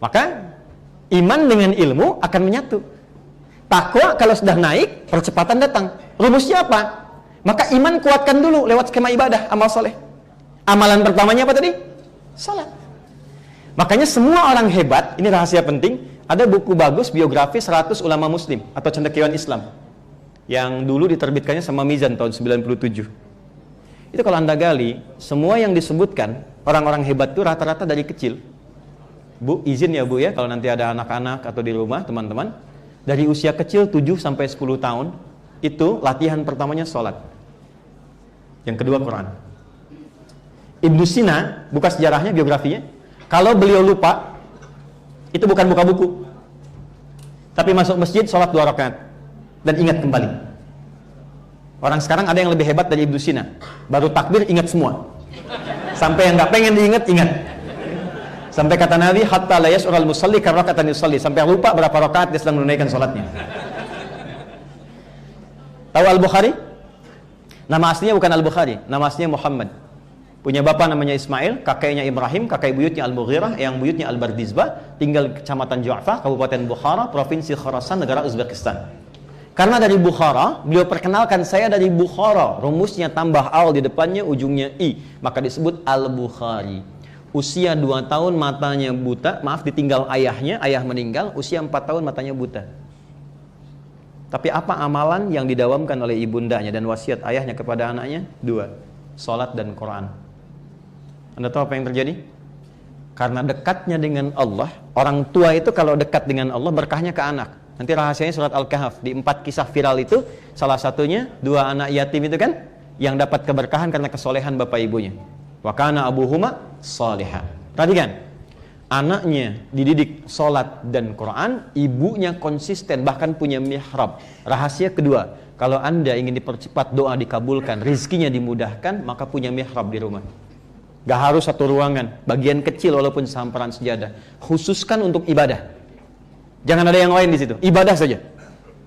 Maka iman dengan ilmu akan menyatu. Takwa kalau sudah naik, percepatan datang. Rumusnya apa? Maka iman kuatkan dulu lewat skema ibadah, amal soleh. Amalan pertamanya apa tadi? Salat. Makanya semua orang hebat, ini rahasia penting, ada buku bagus biografi 100 ulama muslim atau cendekiawan Islam yang dulu diterbitkannya sama Mizan tahun 97. Itu kalau Anda gali, semua yang disebutkan orang-orang hebat itu rata-rata dari kecil. Bu, izin ya Bu ya, kalau nanti ada anak-anak atau di rumah teman-teman, dari usia kecil 7 sampai 10 tahun, itu latihan pertamanya sholat. Yang kedua Quran. Ibnu Sina, buka sejarahnya, biografinya, kalau beliau lupa, itu bukan buka buku, tapi masuk masjid, sholat 2 rakaat dan ingat kembali. Orang sekarang ada yang lebih hebat dari Ibnu Sina, baru takbir ingat semua, sampai yang nggak pengen diingat, ingat. Sampai kata Nabi, hatta la yas'ural musalli karakatan yusalli, sampai lupa berapa rakaat dia sedang menunaikan sholatnya. Tahu Al-Bukhari? Nama aslinya bukan Al-Bukhari, nama aslinya Muhammad. Punya bapak namanya Ismail, kakeknya Ibrahim, kakek buyutnya Al-Mughirah, yang buyutnya Al-Bardizbah, tinggal di Kecamatan Ju'fa, Kabupaten Bukhara, Provinsi Khorasan, negara Uzbekistan. Karena dari Bukhara, beliau perkenalkan, saya dari Bukhara, rumusnya tambah al di depannya, ujungnya i, maka disebut Al-Bukhari. Usia 2 tahun matanya buta, maaf ditinggal ayahnya, ayah meninggal, usia 4 tahun matanya buta. Tapi apa amalan yang didawamkan oleh ibundanya dan wasiat ayahnya kepada anaknya? 2, salat dan Quran. Anda tahu apa yang terjadi? Karena dekatnya dengan Allah, orang tua itu kalau dekat dengan Allah berkahnya ke anak. Nanti rahasianya surat Al-Kahf, di 4 kisah viral itu, salah satunya 2 anak yatim itu kan, yang dapat keberkahan karena kesolehan bapak ibunya. Wa kana abuhuma salihah. Perhatikan, anaknya dididik sholat dan Quran, ibunya konsisten, bahkan punya mihrab. Rahasia kedua, kalau Anda ingin dipercepat doa dikabulkan, rizkinya dimudahkan, maka punya mihrab di rumah. Gak harus satu ruangan, bagian kecil walaupun sehamparan sejadah. Khususkan untuk ibadah. Jangan ada yang lain di situ, ibadah saja.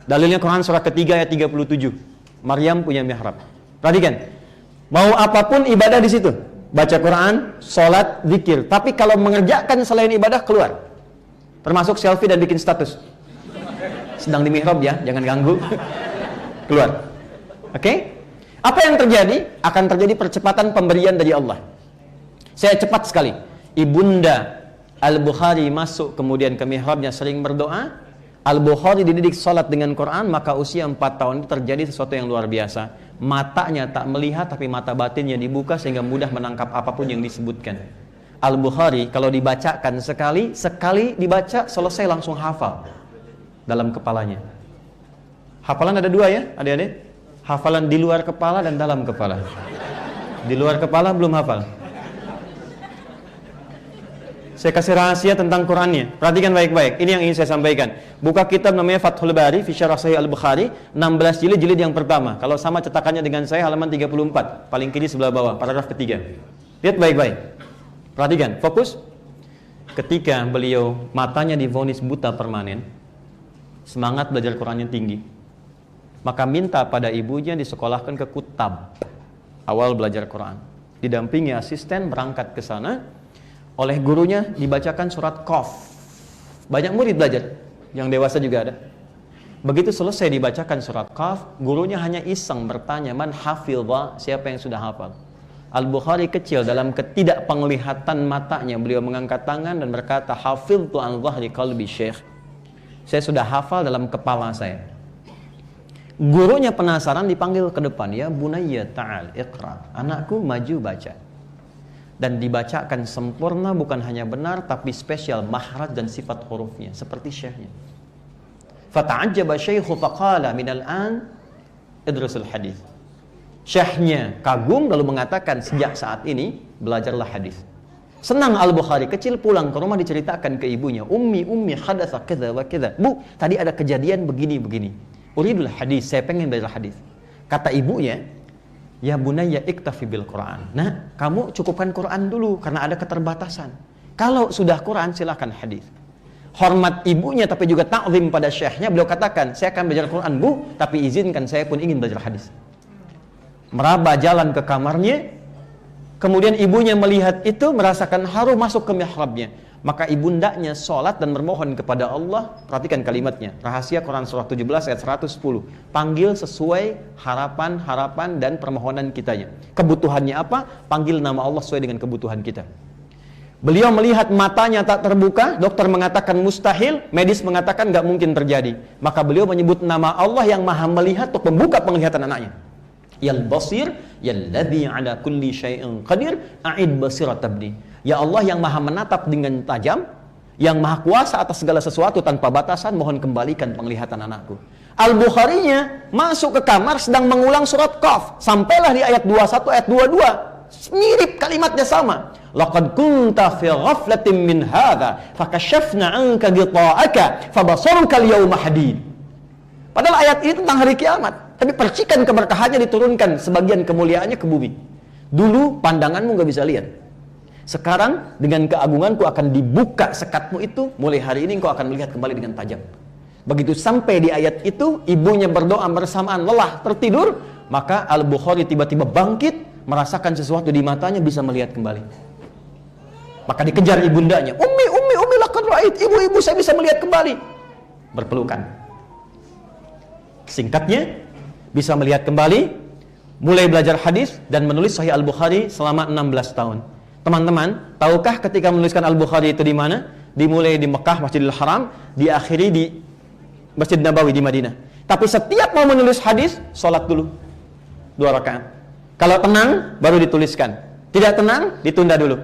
Dalilnya Quran surah ketiga ayat 37. Maryam punya mihrab. Perhatikan, mau apapun ibadah di situ. Baca Quran, sholat, zikir. Tapi kalau mengerjakan selain ibadah, keluar. Termasuk selfie dan bikin status. Sedang di mihrab ya, jangan ganggu. Keluar. Oke? Apa yang terjadi? Akan terjadi percepatan pemberian dari Allah. Saya cepat sekali. Ibunda Al-Bukhari masuk kemudian ke mihrabnya sering berdoa. Al-Bukhari dididik sholat dengan Quran, maka usia 4 tahun itu terjadi sesuatu yang luar biasa. Matanya tak melihat, tapi mata batinnya dibuka sehingga mudah menangkap apapun yang disebutkan. Al-Bukhari kalau dibacakan sekali dibaca, selesai langsung hafal dalam kepalanya. Hafalan ada 2 ya adik-adik? Hafalan di luar kepala dan dalam kepala. Di luar kepala belum hafal. Saya kasih rahasia tentang Qurannya. Perhatikan baik-baik. Ini yang ingin saya sampaikan. Buka kitab namanya Fathul Bari fi Syarah Sahih Al-Bukhari, 16 jilid, jilid yang pertama. Kalau sama cetakannya dengan saya, halaman 34, paling kiri sebelah bawah, paragraf ketiga. Lihat baik-baik. Perhatikan, fokus. Ketika beliau matanya divonis buta permanen, semangat belajar Qurannya tinggi, maka minta pada ibunya disekolahkan ke Kutab, awal belajar Quran. Didampingi asisten berangkat ke sana. Oleh gurunya dibacakan surat Qaf. Banyak murid belajar, yang dewasa juga ada. Begitu selesai dibacakan surat Qaf, gurunya hanya iseng bertanya, man hafidha, siapa yang sudah hafal? Al-Bukhari kecil, dalam ketidakpenglihatan matanya, beliau mengangkat tangan dan berkata, hafidtu an dhahri qalbi syekh. Saya sudah hafal dalam kepala saya. Gurunya penasaran, dipanggil ke depan, ya bunayya ta'al iqra, anakku maju baca. Dan dibacakan sempurna, bukan hanya benar tapi spesial makhraj dan sifat hurufnya seperti syekhnya. Fata'ajjaba syaikhu faqala minal an idrusul hadis. Syekhnya kagum lalu mengatakan, sejak saat ini belajarlah hadis. Senang Al-Bukhari, kecil pulang ke rumah diceritakan ke ibunya, ummi hadatsa kadza wa kadza. Bu, tadi ada kejadian begini. Uridul hadis, saya pengen belajar hadis. Kata ibunya, ya bunayya iktafi bil Quran. Nah, kamu cukupkan Quran dulu karena ada keterbatasan. Kalau sudah Quran silakan hadis. Hormat ibunya tapi juga ta'zim pada syekhnya, beliau katakan, saya akan belajar Quran Bu, tapi izinkan saya pun ingin belajar hadis. Meraba jalan ke kamarnya, kemudian ibunya melihat itu, merasakan haru, masuk ke mihrabnya. Maka ibundanya sholat dan bermohon kepada Allah. Perhatikan kalimatnya, rahasia Quran surah 17 ayat 110. Panggil sesuai harapan-harapan dan permohonan kitanya. Kebutuhannya apa? Panggil nama Allah sesuai dengan kebutuhan kita. Beliau melihat matanya tak terbuka, dokter mengatakan mustahil, medis mengatakan gak mungkin terjadi. Maka beliau menyebut nama Allah yang maha melihat untuk membuka penglihatan anaknya. Yal basir, yalladzi ala kulli syai'in qadir, a'id basirat abdi. Ya Allah yang maha menatap dengan tajam, yang maha kuasa atas segala sesuatu tanpa batasan, mohon kembalikan penglihatan anakku. Al-Bukharinya masuk ke kamar sedang mengulang surat Qaf. Sampailah di ayat 21, ayat 22. Mirip kalimatnya sama. Laqad kunta fi ghaflatin min hadza, fakashafna 'anka ghita'aka, fabasaruka al-yawma hadid. Padahal ayat ini tentang hari kiamat. Tapi percikan keberkahannya diturunkan, sebagian kemuliaannya ke bumi. Dulu pandanganmu gak bisa lihat. Sekarang dengan keagunganku akan dibuka sekatmu itu. Mulai hari ini engkau akan melihat kembali dengan tajam. Begitu sampai di ayat itu, ibunya berdoa bersamaan lelah tertidur. Maka Al-Bukhari tiba-tiba bangkit, merasakan sesuatu di matanya, bisa melihat kembali. Maka dikejar ibundanya. Ummi laqad ra'ait. Ibu saya bisa melihat kembali. Berpelukan. Singkatnya, bisa melihat kembali, mulai belajar hadis dan menulis Sahih Al-Bukhari selama 16 tahun. Teman-teman, tahukah ketika menuliskan Al-Bukhari itu di mana? Dimulai di Mekah, Masjidil Haram, diakhiri di Masjid Nabawi di Madinah. Tapi setiap mau menulis hadis, sholat dulu 2 rakaat. Kalau tenang, baru dituliskan. Tidak tenang, ditunda dulu.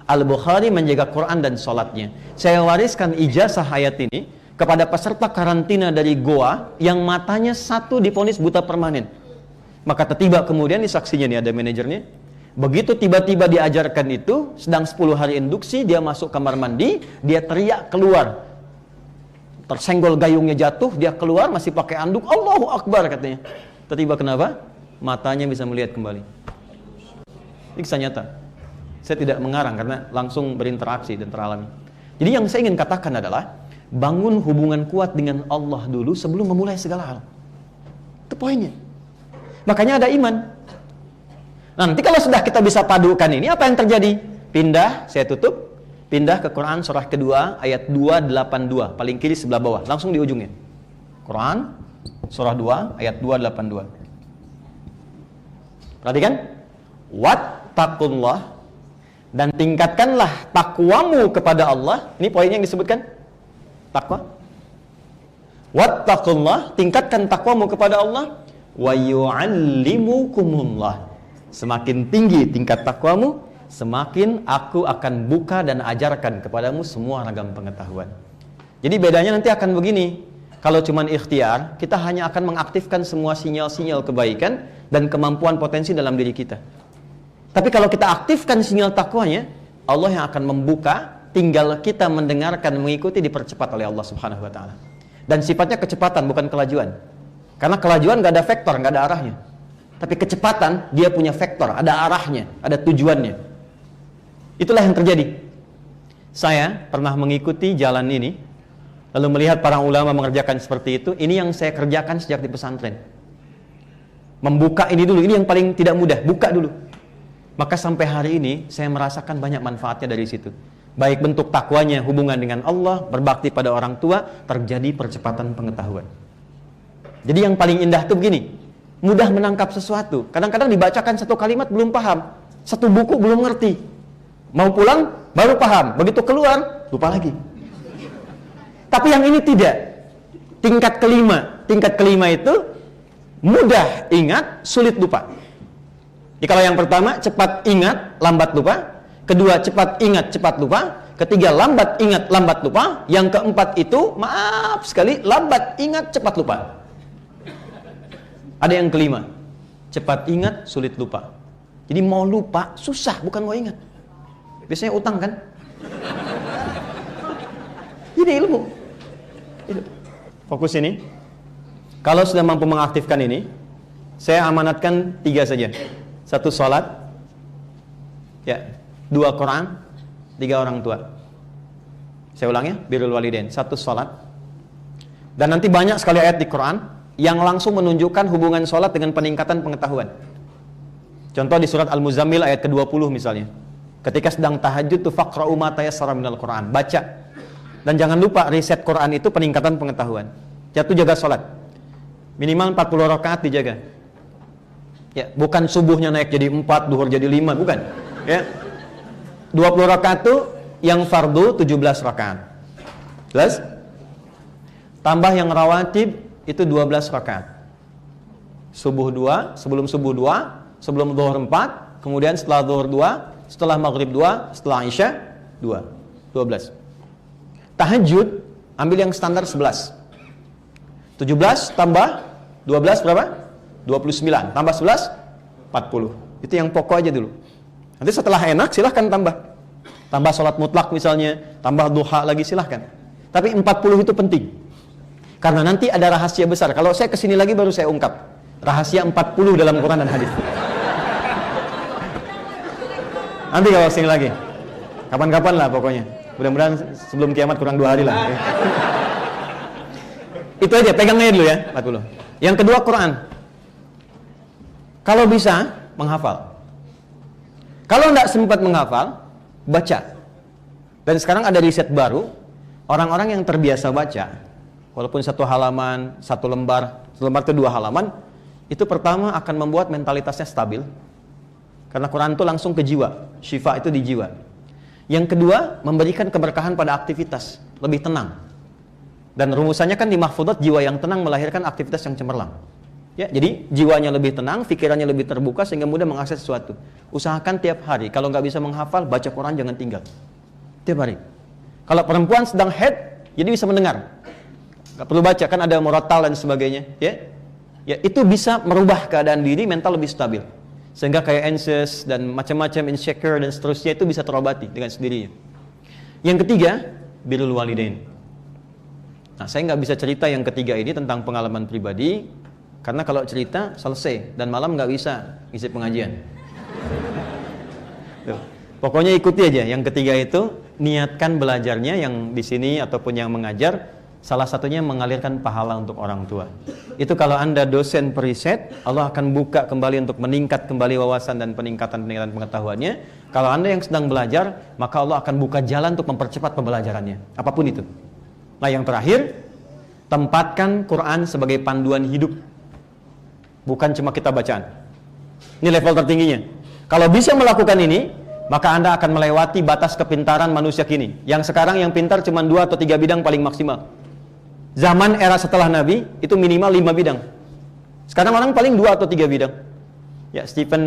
Al-Bukhari menjaga Quran dan sholatnya. Saya wariskan ijazah ayat ini kepada peserta karantina dari Goa yang matanya satu divonis buta permanen. Maka tiba kemudian di saksinya nih ada manajernya. Begitu tiba-tiba diajarkan itu, sedang 10 hari induksi, dia masuk kamar mandi, dia teriak keluar. Tersenggol gayungnya jatuh, dia keluar masih pakai anduk, Allahu Akbar katanya. Tiba-tiba kenapa? Matanya bisa melihat kembali. Ini kisah nyata. Saya tidak mengarang karena langsung berinteraksi dan teralami. Jadi yang saya ingin katakan adalah bangun hubungan kuat dengan Allah dulu sebelum memulai segala hal. Itu poinnya. Makanya ada iman. Nanti kalau sudah kita bisa padukan ini, apa yang terjadi? Pindah, saya tutup. Pindah ke Quran surah kedua ayat 282, paling kiri sebelah bawah, langsung di ujungnya. Quran surah 2 ayat 282. Perhatikan. Wattaqullah, dan tingkatkanlah takwamu kepada Allah. Ini poinnya yang disebutkan. Takwa. Wattaqullah, tingkatkan takwamu kepada Allah. Wa yu'allimukumullah. Semakin tinggi tingkat takwamu, semakin aku akan buka dan ajarkan kepadamu semua ragam pengetahuan. Jadi bedanya nanti akan begini. Kalau cuman ikhtiar, kita hanya akan mengaktifkan semua sinyal-sinyal kebaikan dan kemampuan potensi dalam diri kita. Tapi kalau kita aktifkan sinyal takwanya, Allah yang akan membuka, tinggal kita mendengarkan, mengikuti, dipercepat oleh Allah Subhanahu wa taala. Dan sifatnya kecepatan, bukan kelajuan. Karena kelajuan gak ada vektor, gak ada arahnya. Tapi kecepatan, dia punya vektor, ada arahnya, ada tujuannya. Itulah yang terjadi. Saya pernah mengikuti jalan ini, lalu melihat para ulama mengerjakan seperti itu. Ini yang saya kerjakan sejak di pesantren. Membuka ini dulu, ini yang paling tidak mudah, buka dulu. Maka sampai hari ini, saya merasakan banyak manfaatnya dari situ. Baik bentuk takwanya, hubungan dengan Allah, berbakti pada orang tua, terjadi percepatan pengetahuan. Jadi yang paling indah itu begini, mudah menangkap sesuatu. Kadang-kadang dibacakan satu kalimat belum paham, satu buku belum ngerti. Mau pulang baru paham, begitu keluar lupa lagi. Tapi yang ini tidak. Tingkat kelima itu mudah ingat, sulit lupa. Jadi kalau yang pertama cepat ingat, lambat lupa. Kedua cepat ingat, cepat lupa. Ketiga lambat ingat, lambat lupa. Yang keempat itu maaf sekali, lambat ingat, cepat lupa. Ada yang kelima, cepat ingat, sulit lupa. Jadi mau lupa susah, bukan mau ingat. Biasanya utang kan? Ini ilmu. Fokus ini. Kalau sudah mampu mengaktifkan ini, saya amanatkan 3 saja. 1 sholat, ya, 2 Quran, 3 orang tua. Saya ulang ya, birrul walidain. 1 sholat. Dan nanti banyak sekali ayat di Quran yang langsung menunjukkan hubungan sholat dengan peningkatan pengetahuan. Contoh di surat Al-Muzammil ayat ke-20 misalnya. Ketika sedang tahajud tuh faqra'u ma tayassara minal Qur'an, baca. Dan jangan lupa riset Quran itu peningkatan pengetahuan. Jatuh jaga sholat. Minimal 40 rakaat dijaga. Ya, bukan subuhnya naik jadi 4, duhur jadi 5, bukan. Ya. 20 rakaat tuh yang fardu 17 rakaat. Jelas? Tambah yang rawatib itu 12 rakaat. Subuh 2, sebelum subuh 2, sebelum zuhur 4, kemudian setelah zuhur 2, setelah maghrib 2, setelah isya 2. 12. Tahajud ambil yang standar 11. 17 tambah 12 berapa? 29. Tambah 11 40. Itu yang pokok aja dulu. Nanti setelah enak silahkan tambah. Tambah sholat mutlak misalnya, tambah duha lagi silahkan. Tapi 40 itu penting. Karena nanti ada rahasia besar. Kalau saya kesini lagi baru saya ungkap. Rahasia 40 dalam Quran dan hadis. Nanti kalau kesini lagi. Kapan-kapan lah pokoknya. Mudah-mudahan sebelum kiamat kurang 2 hari lah. Itu aja, pegang aja dulu ya, 40. Yang kedua Quran. Kalau bisa, menghafal. Kalau tidak sempat menghafal, baca. Dan sekarang ada riset baru, orang-orang yang terbiasa baca, walaupun satu halaman, satu lembar itu 2 halaman, itu pertama akan membuat mentalitasnya stabil. Karena Quran itu langsung ke jiwa, syifa itu di jiwa. Yang kedua, memberikan keberkahan pada aktivitas, lebih tenang. Dan rumusannya kan di mahfudzat, jiwa yang tenang melahirkan aktivitas yang cemerlang. Ya, jadi jiwanya lebih tenang, pikirannya lebih terbuka sehingga mudah mengakses sesuatu. Usahakan tiap hari, kalau nggak bisa menghafal, baca Quran jangan tinggal. Tiap hari. Kalau perempuan sedang haid, jadi bisa mendengar. Nggak perlu baca, kan ada murattal dan sebagainya. Ya, itu bisa merubah keadaan diri, mental lebih stabil. Sehingga kayak anxious dan macam-macam insecure dan seterusnya itu bisa terobati dengan sendirinya. Yang ketiga, birrul walidain. Nah, saya nggak bisa cerita yang ketiga ini tentang pengalaman pribadi, karena kalau cerita selesai dan malam nggak bisa isi pengajian. Tuh. Pokoknya ikuti aja. Yang ketiga itu niatkan belajarnya yang di sini ataupun yang mengajar. Salah satunya mengalirkan pahala untuk orang tua. Itu kalau Anda dosen periset, Allah akan buka kembali untuk meningkat kembali wawasan dan peningkatan pengetahuannya. Kalau Anda yang sedang belajar, maka Allah akan buka jalan untuk mempercepat pembelajarannya. Apapun itu. Nah, yang terakhir, tempatkan Quran sebagai panduan hidup. Bukan cuma kita bacaan. Ini level tertingginya. Kalau bisa melakukan ini, maka Anda akan melewati batas kepintaran manusia kini. Yang sekarang yang pintar cuma 2 atau 3 bidang paling maksimal. Zaman era setelah Nabi itu minimal 5 bidang. Sekarang orang paling 2 atau 3 bidang. Ya, Stephen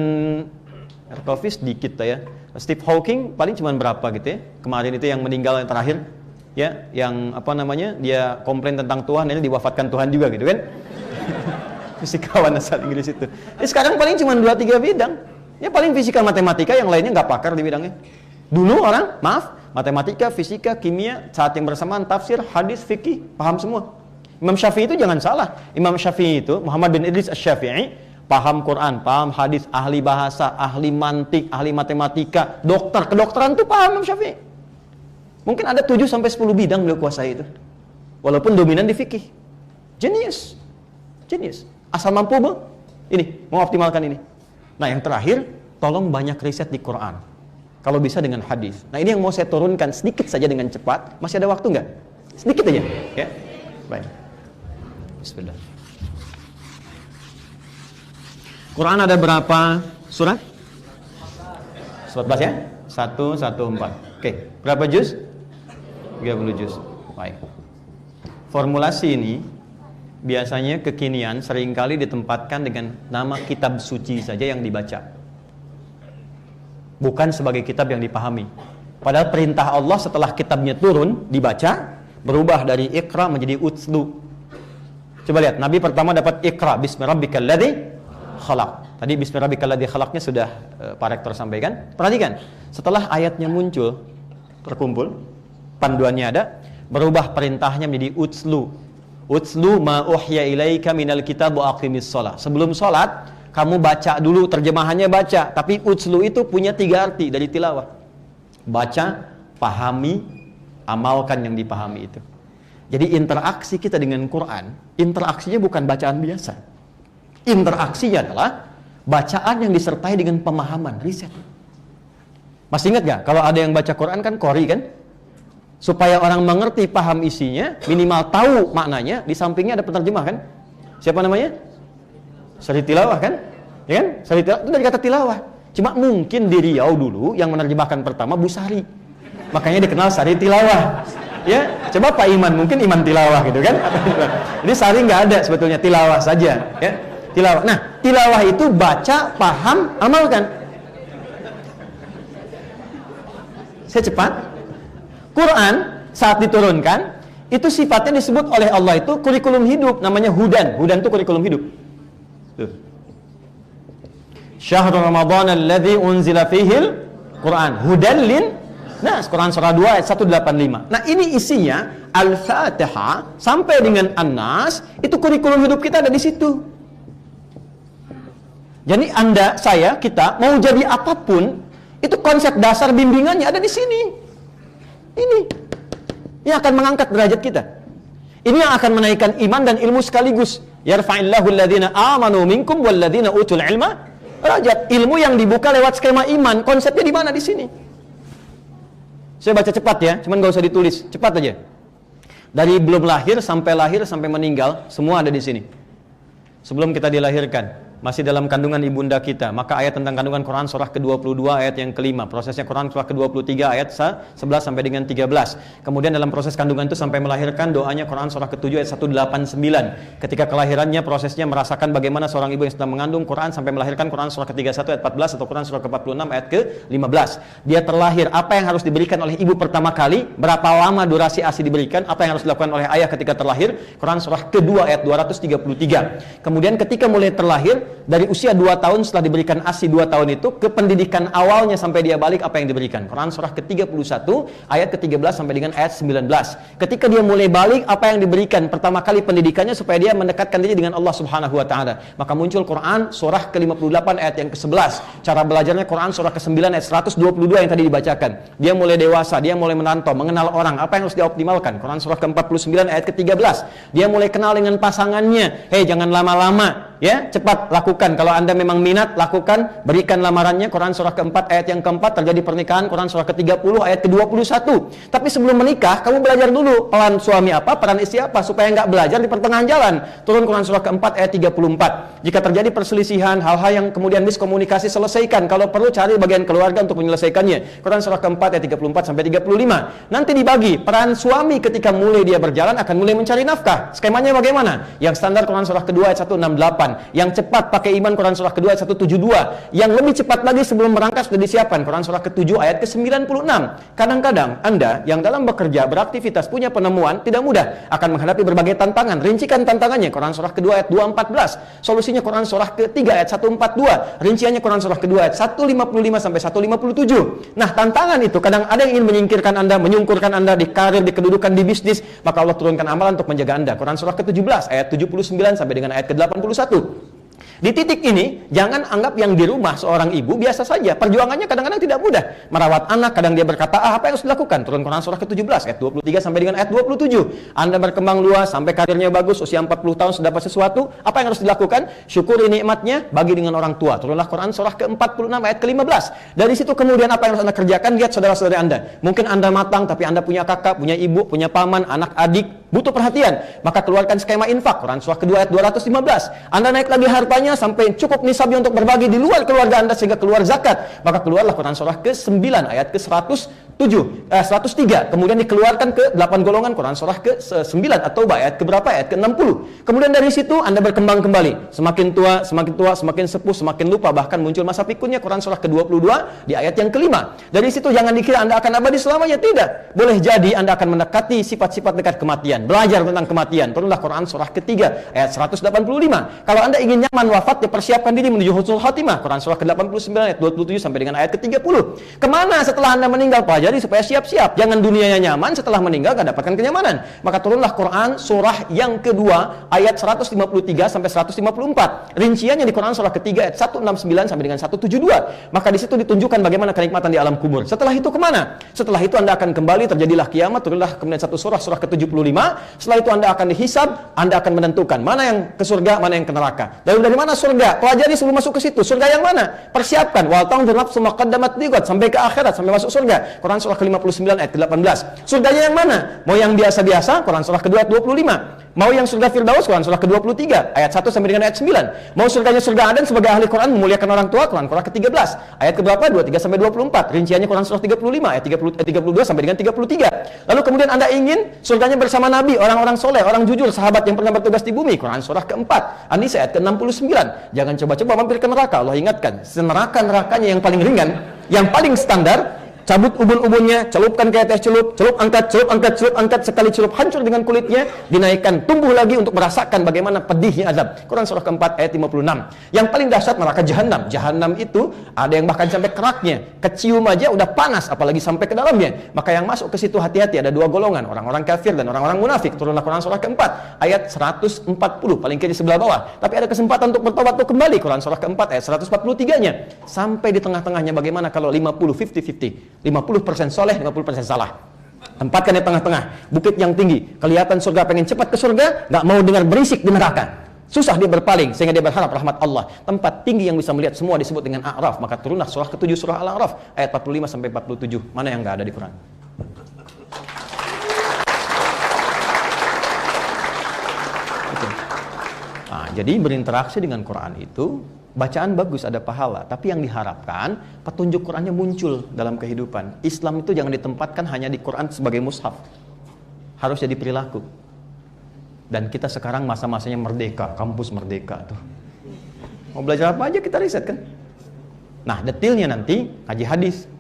Hawking dikit ya. Steve Hawking paling cuma berapa gitu ya. Kemarin itu yang meninggal yang terakhir, ya, yang apa namanya? Dia komplain tentang Tuhan, ini diwafatkan Tuhan juga gitu kan. Fisikawan asal Inggris itu. Sekarang paling cuma 2-3 bidang. Ya paling fisika matematika, yang lainnya nggak pakar di bidangnya. Dulu orang, matematika, fisika, kimia, saat yang bersamaan tafsir, hadis, fikih, paham semua. Imam Syafi'i itu jangan salah. Imam Syafi'i itu, Muhammad bin Idris Asy-Syafi'i, paham Quran, paham hadis, ahli bahasa, ahli mantik, ahli matematika, dokter, kedokteran itu paham Imam Syafi'i. Mungkin ada 7-10 bidang beliau kuasai itu. Walaupun dominan di fikih. Genius. Asal mampu mau optimalkan ini. Nah, yang terakhir, tolong banyak riset di Quran. Kalau bisa dengan hadis. Nah, ini yang mau saya turunkan sedikit saja dengan cepat. Masih ada waktu nggak? Sedikit aja, ya. Baik. Bismillah. Quran ada berapa surat? Surat bahasa ya? 114. Oke, berapa juz? 30 juz. Baik. Formulasi ini biasanya kekinian seringkali ditempatkan dengan nama kitab suci saja yang dibaca. Bukan sebagai kitab yang dipahami. Padahal perintah Allah setelah kitabnya turun, dibaca, berubah dari Iqra menjadi Utslu. Coba lihat, Nabi pertama dapat Iqra, Bismi Rabbikal ladzi khalaq. Tadi Bismi Rabbikal ladzi khalaqnya sudah Pak Rektor sampaikan. Perhatikan, setelah ayatnya muncul, terkumpul, panduannya ada, berubah perintahnya menjadi Utslu. Utslu ma uhya ilaika minal kitab wa aqimis shalah. Sebelum salat, kamu baca dulu, terjemahannya baca. Tapi utslu itu punya 3 arti dari tilawah. Baca, pahami, amalkan yang dipahami itu. Jadi interaksi kita dengan Quran, interaksinya bukan bacaan biasa. Interaksinya adalah bacaan yang disertai dengan pemahaman, riset. Masih ingat gak? Kalau ada yang baca Quran kan qori kan? Supaya orang mengerti, paham isinya, minimal tahu maknanya, di sampingnya ada penerjemah kan? Siapa namanya? Sari tilawah kan? Ya kan? Sari tilawah itu dari kata tilawah. Cuma mungkin di Riau dulu yang menerjemahkan pertama Bu Sari. Makanya dikenal Sari Tilawah. Ya, coba Pak Iman, mungkin Iman Tilawah gitu kan? Jadi Sari nggak ada sebetulnya, tilawah saja, ya. Tilawah. Nah, tilawah itu baca, paham, amalkan. Saya cepat. Quran saat diturunkan itu sifatnya disebut oleh Allah itu kurikulum hidup, namanya hudan. Hudan itu kurikulum hidup. Tuh. Syahrul Ramadan alladzi unzila fihil Quran hudan lin nas, Quran surah 2 ayat 185. Nah, ini isinya Al-Fatihah sampai dengan An-Nas, itu kurikulum hidup kita ada di situ. Jadi Anda, saya, kita mau jadi apapun, itu konsep dasar bimbingannya ada di sini. Ini yang akan mengangkat derajat kita. Ini yang akan menaikkan iman dan ilmu sekaligus. Yarfa'illahu alladhina amanu minkum walladhina utul ilma derajat. Ilmu yang dibuka lewat skema iman, konsepnya di mana di sini? Saya baca cepat ya, cuman nggak usah ditulis, cepat aja. Dari belum lahir sampai meninggal, semua ada di sini. Sebelum kita dilahirkan, masih dalam kandungan ibunda kita, maka ayat tentang kandungan Quran surah ke-22 ayat yang kelima, prosesnya Quran surah ke-23 ayat 11 sampai dengan 13. Kemudian dalam proses kandungan itu sampai melahirkan, doanya Quran surah ke-7 ayat 189. Ketika kelahirannya, prosesnya merasakan bagaimana seorang ibu yang sedang mengandung, Quran sampai melahirkan, Quran surah ke-31 ayat 14 atau Quran surah ke-46 ayat ke-15. Dia terlahir, apa yang harus diberikan oleh ibu pertama kali, berapa lama durasi ASI diberikan, apa yang harus dilakukan oleh ayah ketika terlahir, Quran surah ke-2 ayat 233. Kemudian ketika mulai terlahir, dari usia 2 tahun setelah diberikan ASI 2 tahun itu, ke pendidikan awalnya sampai dia balik, apa yang diberikan? Quran surah ke-31 ayat ke-13 sampai dengan ayat 19. Ketika dia mulai balik, apa yang diberikan? Pertama kali pendidikannya supaya dia mendekatkan diri dengan Allah Subhanahu wa taala. Maka muncul Quran surah ke-58 ayat yang ke-11. Cara belajarnya Quran surah ke-9 ayat 122 yang tadi dibacakan. Dia mulai dewasa, dia mulai merantau, mengenal orang, apa yang harus dioptimalkan? Quran surah ke-49 ayat ke-13. Dia mulai kenal dengan pasangannya. Hei, jangan lama-lama, ya, cepat lakukan. Kalau Anda memang minat, lakukan, berikan lamarannya. Quran surah ke-4 ayat yang ke-4 terjadi pernikahan, Quran surah ke-30 ayat ke-21. Tapi sebelum menikah, kamu belajar dulu peran suami apa, peran istri apa, supaya nggak belajar di pertengahan jalan. Turun Quran surah ke-4 ayat 34. Jika terjadi perselisihan, hal-hal yang kemudian miskomunikasi, selesaikan. Kalau perlu cari bagian keluarga untuk menyelesaikannya. Quran surah ke-4 ayat 34 sampai 35. Nanti dibagi peran suami ketika mulai dia berjalan akan mulai mencari nafkah. Skemanya bagaimana? Yang standar Quran surah kedua ayat 168. Yang cepat pakai iman Quran surah kedua ayat 172. Yang lebih cepat lagi sebelum berangkat sudah disiapkan Quran surah ke-7 ayat ke-96. Kadang-kadang Anda yang dalam bekerja, beraktivitas, punya penemuan, tidak mudah, akan menghadapi berbagai tantangan. Rincikan tantangannya Quran surah kedua ayat 214. Solusinya Quran surah ke-3 ayat 142. Rinciannya Quran surah kedua ayat 155 sampai 157. Nah, tantangan itu kadang ada yang ingin menyingkirkan Anda, menyungkurkan Anda di karir, di kedudukan, di bisnis, maka Allah turunkan amalan untuk menjaga Anda. Quran surah ke-17 ayat 79 sampai dengan ayat ke-81. Di titik ini, jangan anggap yang di rumah seorang ibu biasa saja. Perjuangannya kadang-kadang tidak mudah. Merawat anak, kadang dia berkata, apa yang harus dilakukan? Turun Quran surah ke-17, ayat 23 sampai dengan ayat 27. Anda berkembang luas, sampai karirnya bagus, usia 40 tahun sudah dapat sesuatu, apa yang harus dilakukan? Syukuri nikmatnya, bagi dengan orang tua. Turunlah Quran surah ke-46, ayat ke-15. Dari situ kemudian apa yang harus Anda kerjakan? Lihat saudara-saudara Anda. Mungkin Anda matang, tapi Anda punya kakak, punya ibu, punya paman, anak, adik, butuh perhatian. Maka keluarkan skema infak, Quran surah kedua ayat 215. Anda naik lagi hartanya, sampai cukup nisabnya untuk berbagi di luar keluarga Anda sehingga keluar zakat, maka keluarlah Quran surah ke-9 ayat ke-103. Kemudian dikeluarkan ke 8 golongan Quran surah ke-9 atau ayat ke berapa? Ayat ke-60. Kemudian dari situ Anda berkembang kembali, semakin tua, semakin sepuh, semakin lupa, bahkan muncul masa pikunnya Quran surah ke-22 di ayat yang kelima. Dari situ jangan dikira Anda akan abadi selamanya, tidak. Boleh jadi Anda akan mendekati sifat-sifat dekat kematian, belajar tentang kematian. Turunlah Quran surah ke-3 ayat 185. Kalau Anda ingin nyaman wafat, persiapkan diri menuju husnul khatimah. Quran surah ke-89 ayat 27 sampai dengan ayat ke-30. Kemana setelah Anda meninggal? Pelajari supaya siap-siap. Jangan dunianya nyaman, setelah meninggal gak dapatkan kenyamanan. Maka turunlah Quran surah yang kedua ayat 153 sampai 154. Rinciannya di Quran surah ketiga ayat 169 sampai dengan 172. Maka di situ ditunjukkan bagaimana kenikmatan di alam kubur. Setelah itu kemana? Setelah itu Anda akan kembali, terjadilah kiamat. Turunlah kemudian satu surah, surah ke-75. Setelah itu Anda akan dihisab, Anda akan menentukan mana yang ke surga, mana yang ke neraka. Dari mana surga? Pelajari sebelum masuk ke situ. Surga yang mana? Persiapkan. Wal tanzur nafsum ma qaddamat lighad, sampai ke akhirat, sampai masuk surga. Quran surah ke-59 ayat ke-18. Surganya yang mana? Mau yang biasa-biasa? Quran surah ke-2 ayat 25. Mau yang surga Firdaus, Quran surah ke-23 ayat 1 sampai dengan ayat 9. Mau surganya surga Aden sebagai ahli Quran memuliakan orang tua, Quran surah ke-13 ayat ke-berapa? 23 sampai 24. Rinciannya Quran surah 35 ayat 32 sampai dengan 33. Lalu kemudian Anda ingin surganya bersama Nabi, orang-orang soleh, orang jujur, sahabat yang pernah bertugas di bumi, Quran surah ke-4 An-Nisa ayat ke-69. Jangan coba-coba mampir ke neraka. Allah ingatkan, neraka-nerakanya yang paling ringan, yang paling standar. Cabut ubun-ubunnya, celupkan kayak teh celup, celup angkat, sekali celup hancur dengan kulitnya, dinaikkan, tumbuh lagi untuk merasakan bagaimana pedihnya azab. Quran surah ke-4 ayat 56. Yang paling dahsyat neraka jahanam. Jahanam itu ada yang bahkan sampai keraknya, kecium aja udah panas, apalagi sampai ke dalamnya. Maka yang masuk ke situ hati-hati, ada dua golongan, orang-orang kafir dan orang-orang munafik. Turunlah Quran surah ke-4 ayat 140, paling kiri sebelah bawah. Tapi ada kesempatan untuk bertobat untuk kembali. Quran surah ke-4 ayat 143-nya. Sampai di tengah-tengahnya bagaimana kalau 50-50. 50% soleh, 50% salah. Tempatkan di tengah-tengah, bukit yang tinggi. Kelihatan surga, pengen cepat ke surga, nggak mau dengar berisik di neraka. Susah dia berpaling, sehingga dia berharap rahmat Allah. Tempat tinggi yang bisa melihat semua disebut dengan A'raf. Maka turunlah surah ke-7 surah Al-A'raf ayat 45 sampai 47. Mana yang nggak ada di Quran? Nah, jadi berinteraksi dengan Quran itu, bacaan bagus, ada pahala, tapi yang diharapkan petunjuk Qurannya muncul dalam kehidupan. Islam itu jangan ditempatkan hanya di Quran sebagai mushaf, harus jadi perilaku. Dan kita sekarang masa-masanya merdeka, kampus merdeka tuh. Mau belajar apa aja kita riset kan. Nah, detailnya nanti ngaji hadis.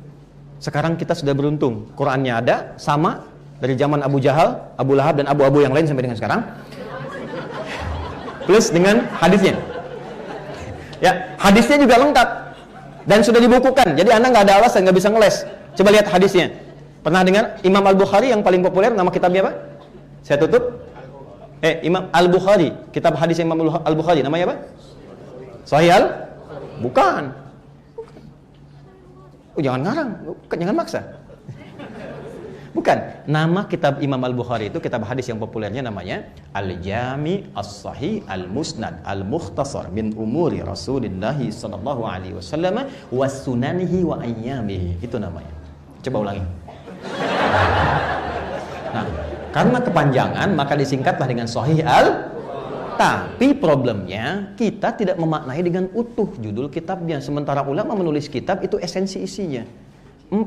Sekarang kita sudah beruntung, Qurannya ada sama dari zaman Abu Jahal, Abu Lahab dan Abu-Abu yang lain sampai dengan sekarang. Plus dengan hadisnya. Ya, hadisnya juga lengkap dan sudah dibukukan. Jadi Anda nggak ada alasan nggak bisa ngeles. Coba lihat hadisnya. Pernah dengar Imam Al-Bukhari yang paling populer, nama kitabnya apa? Saya tutup. Imam Al-Bukhari, kitab hadis Imam Al-Bukhari, namanya apa? Sahih Bukan. Oh, jangan ngarang, jangan maksa. Bukan, nama kitab Imam Al-Bukhari itu kitab hadis yang populernya namanya Al-Jami As-Sahih Al-Musnad Al-Mukhtasar min umuri Rasulullah sallallahu alaihi wasallam wa sunanihi wa ayyamihi. Itu namanya. Coba ulangi. Nah, karena kepanjangan maka disingkatlah dengan Sahih Tapi problemnya kita tidak memaknai dengan utuh judul kitabnya. Sementara ulama menulis kitab itu esensi isinya.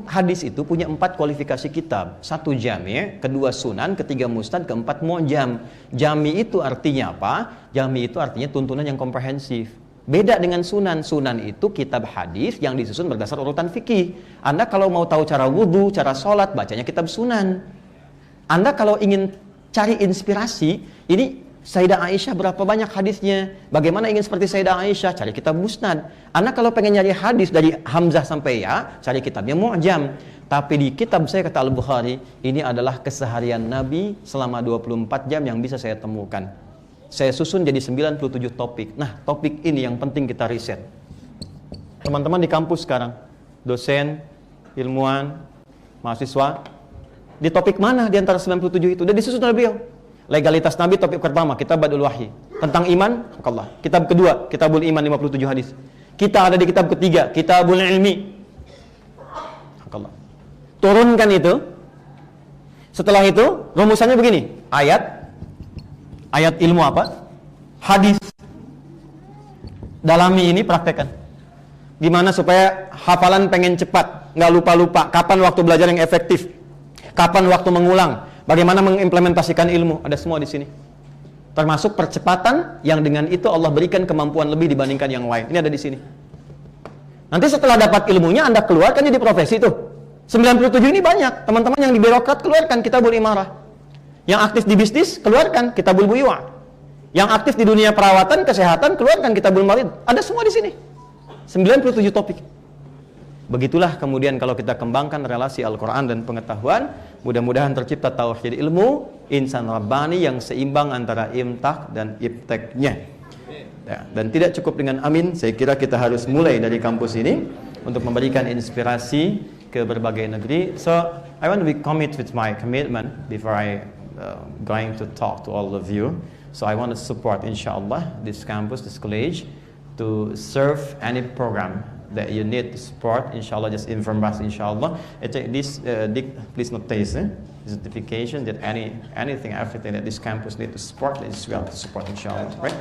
Hadis itu punya 4 kualifikasi kitab. 1 jami', kedua sunan, ketiga musnad, keempat mu'jam. Jami itu artinya apa? Jami itu artinya tuntunan yang komprehensif. Beda dengan sunan. Sunan itu kitab hadis yang disusun berdasar urutan fikih. Anda kalau mau tahu cara wudu, cara sholat, bacanya kitab sunan. Anda kalau ingin cari inspirasi, ini Sayyidah Aisyah berapa banyak hadisnya? Bagaimana ingin seperti Sayyidah Aisyah? Cari kitab musnad. Anda kalau pengen nyari hadis dari Hamzah sampai Ya, cari kitabnya mu'jam. Tapi di kitab saya, kata Al-Bukhari, ini adalah keseharian Nabi selama 24 jam yang bisa saya temukan. Saya susun jadi 97 topik. Nah, topik ini yang penting kita riset. Teman-teman di kampus sekarang, dosen, ilmuwan, mahasiswa, di topik mana di antara 97 itu? Udah disusun oleh beliau. Legalitas Nabi topik pertama, Kitab Badul Wahyi. Tentang iman, Allah. Kitab kedua, Kitabul Iman 57 hadis. Kita ada di kitab ketiga, Kitabul Ilmi. Allah. Turunkan itu. Setelah itu, rumusannya begini. Ayat ilmu apa? Hadis. Dalami ini, praktekkan. Gimana supaya hafalan pengen cepat, nggak lupa-lupa. Kapan waktu belajar yang efektif? Kapan waktu mengulang? Bagaimana mengimplementasikan ilmu? Ada semua di sini. Termasuk percepatan yang dengan itu Allah berikan kemampuan lebih dibandingkan yang lain. Ini ada di sini. Nanti setelah dapat ilmunya Anda keluarkan jadi profesi tuh. 97 ini banyak. Teman-teman yang di birokrat keluarkan Kitabul Imarah. Yang aktif di bisnis keluarkan Kitabul Buyu'a. Yang aktif di dunia perawatan, kesehatan keluarkan Kitabul Marid. Ada semua di sini. 97 topik. Begitulah kemudian kalau kita kembangkan relasi Al-Quran dan pengetahuan, mudah-mudahan tercipta tauhid ilmu, insan rabbani yang seimbang antara imtak dan ipteknya. Ya, dan tidak cukup dengan amin, saya kira kita harus mulai dari kampus ini untuk memberikan inspirasi ke berbagai negeri. So, I want to be commit with my commitment before I going to talk to all of you. So I want to support, inshallah, this campus, this college, to serve any program that you need to support. Inshallah, just inform us, inshallah. This, please note this, certification that anything, everything that this campus need to support, is well to support, inshallah, right?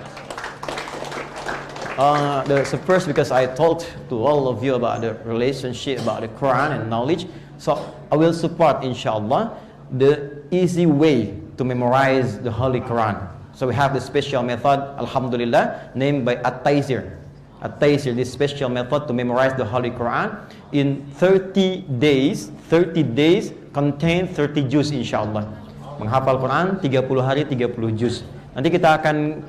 So first, because I talked to all of you about the relationship, about the Quran and knowledge, so I will support, inshallah, the easy way to memorize the Holy Quran. So we have the special method, alhamdulillah, named by At-Taysir. At-Taysir, this special method to memorize the Holy Quran in 30 days contain 30 juz, insyaAllah. Menghafal Quran 30 hari 30 juz. Nanti kita akan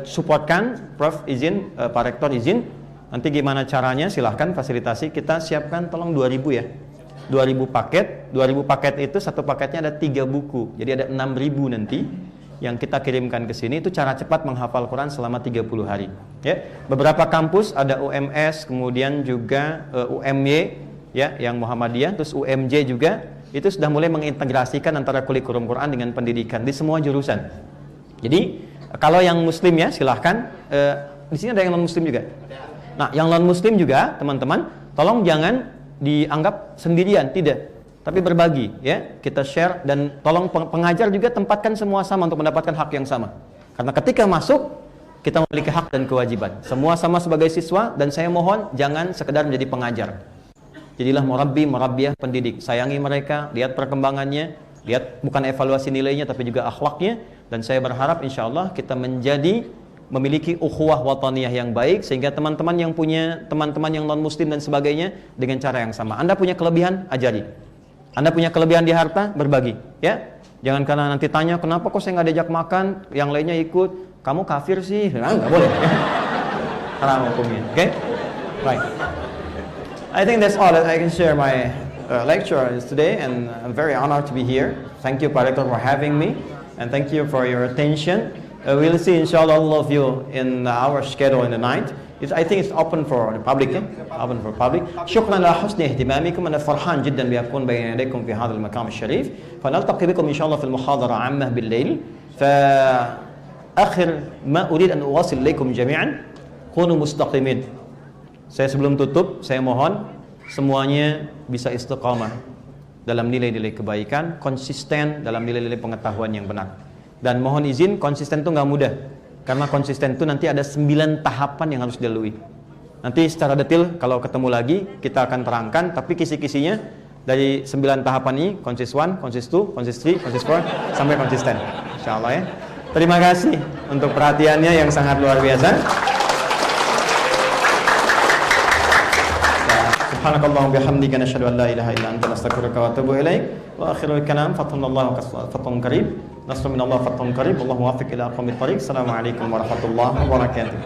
supportkan, Prof izin, Pak Rektor izin. Nanti gimana caranya, silahkan fasilitasi. Kita siapkan tolong 2000 ya. 2000 paket. 2000 paket itu satu paketnya ada 3 buku. Jadi ada 6000 nanti yang kita kirimkan ke sini. Itu cara cepat menghafal Quran selama 30 hari. Ya, beberapa kampus ada UMS, kemudian juga UMY ya, yang Muhammadiyah, terus UMJ juga. Itu sudah mulai mengintegrasikan antara kurikulum Quran dengan pendidikan di semua jurusan. Jadi kalau yang muslim ya silahkan. Di sini ada yang non muslim juga. Nah, yang non muslim juga teman-teman, tolong jangan dianggap sendirian, tidak, tapi berbagi ya. Kita share, dan tolong pengajar juga tempatkan semua sama untuk mendapatkan hak yang sama. Karena ketika masuk kita memiliki hak dan kewajiban. Semua sama sebagai siswa, dan saya mohon jangan sekedar menjadi pengajar. Jadilah murabbiyah, pendidik. Sayangi mereka, lihat perkembangannya, lihat bukan evaluasi nilainya tapi juga akhlaknya. Dan saya berharap insyaallah kita memiliki ukhuwah wataniyah yang baik, sehingga teman-teman yang punya teman-teman yang non muslim dan sebagainya dengan cara yang sama. Anda punya kelebihan, ajari. Anda punya kelebihan di harta, berbagi ya. Jangan karena nanti tanya kenapa kok saya nggak diajak makan, yang lainnya ikut, kamu kafir sih. Nah, nggak boleh. Haram hukumnya. Okay? Right. I think that's all that I can share my lecture today, and I'm very honored to be here. Thank you, Pak Rektor, for having me, and thank you for your attention. We'll see inshallah all of you in our schedule in the night. I think it's open for the public, open for public. شكرا على حسن اهتمامكم. أنا فرحان جدا بأكون بين يديكم في هذا المكان الشريف. فنلتقي بكم إن شاء الله في المحاضرة عامة بالليل. فآخر ما أريد أن أواصل إليكم جميعا كونوا مستقيمين. Saya sebelum tutup, saya mohon semuanya bisa istiqamah dalam nilai-nilai kebaikan, konsisten dalam nilai-nilai pengetahuan yang benar. Dan mohon izin, konsisten itu nggak mudah. Karena konsisten itu nanti ada 9 tahapan yang harus dilalui. Nanti secara detail kalau ketemu lagi kita akan terangkan, tapi kisi-kisinya dari 9 tahapan ini, konsis 1, konsis 2, konsis 3, konsis 4 sampai konsisten. Insyaallah ya. Terima kasih untuk perhatiannya yang sangat luar biasa. Subhanakallahumma bihamdika nasyhadu an la ilaha illa anta nastaghfiruka wa atubu ilaik. Wa akhirul kalam fathunallahu fathun qarib. Nasrun minallah fathun qarib. Wallahu muwaffiq ila aqwamit thariq. Assalamualaikum warahmatullahi wabarakatuh.